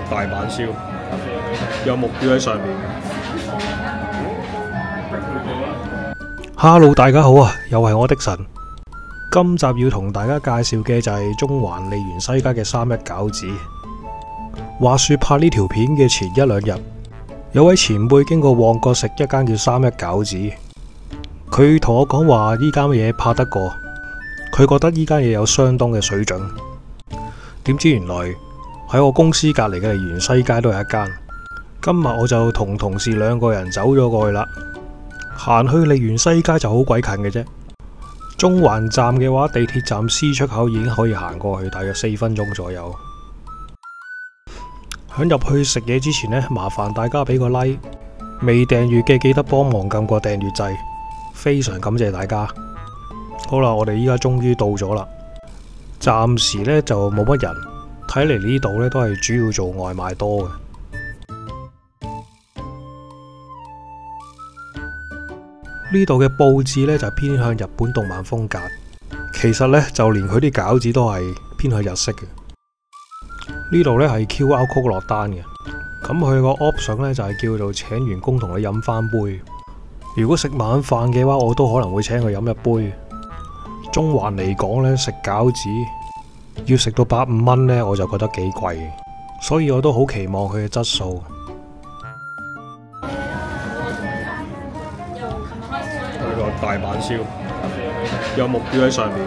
大阪燒，有目標喺上面。Hello， 大家好啊，又係我的神。今集要同大家介紹嘅就係中環利源西街嘅3·1餃子。話說拍呢條片嘅前1-2日，有位前輩經過旺角食一間叫3·1餃子，佢同我講話呢間嘢拍得過，佢覺得呢間嘢有相當嘅水準。點知原來喺我公司隔籬嘅利源西街都有一間。今日我就同同事2個人走咗過去啦。行去利源西街就好鬼近嘅啫。中環站嘅話，地鐵站 C 出口已經可以行過去，大約4分鐘左右。響入去食嘢之前呢，麻煩大家俾個 like， 未訂閱嘅記得幫忙撳個訂閱掣，非常感謝大家。好啦，我哋依家終於到咗啦。暫時呢就冇乜人，睇嚟呢度呢都係主要做外賣多嘅。呢度嘅佈置呢就偏向日本動漫風格，其實呢就連佢啲餃子都係偏向日式嘅。呢度呢係 QR code 落單嘅，咁佢個 option 呢就係叫做請員工同你飲翻杯。如果食晚飯嘅話，我都可能會請佢飲一杯。中環嚟講呢，食餃子要食到8-5蚊呢，我就覺得幾貴，所以我都好期望佢嘅質素。大阪燒，有目標喺上面。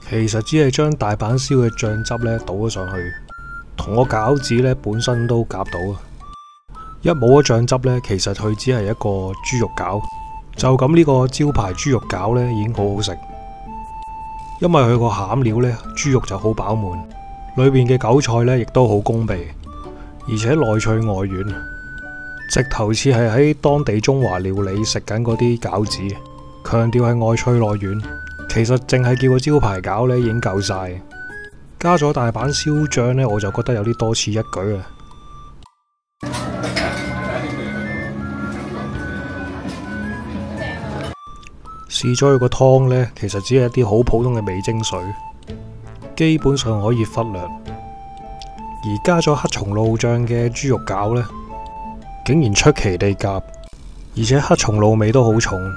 其實只係將大阪燒嘅醬汁呢倒咗上去，同個餃子呢本身都夾到啊！一冇咗醬汁呢，其實佢只係一個豬肉餃，就咁呢個招牌豬肉餃呢已經好好食，因為佢個餡料呢，豬肉就好飽滿，裏面嘅韭菜呢亦都好攻鼻。而且內脆外軟，直頭似係喺當地中華料理食緊嗰啲餃子，強調係外脆內軟。其實淨係叫個招牌餃呢已經夠晒，加咗大阪燒醬呢，我就覺得有啲多此一舉啊！試咗佢個湯呢，其實只係一啲好普通嘅味精水，基本上可以忽略。而加咗黑松露醬嘅豬肉餃呢，竟然出奇地夾，而且黑松露味都好重。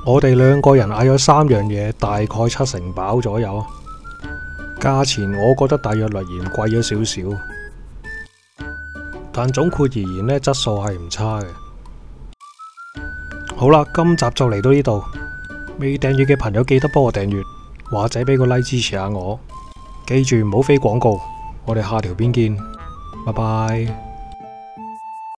我哋2個人嗌咗3樣嘢，大概70飽左右。價錢我覺得大約略嫌貴咗少少，但總括而言呢，質素係唔差嘅。好啦，今集就嚟到呢度。未訂閱嘅朋友記得幫我訂閱，或者俾個 like 支持下我。記住唔好飛廣告，我哋下條片見，拜拜。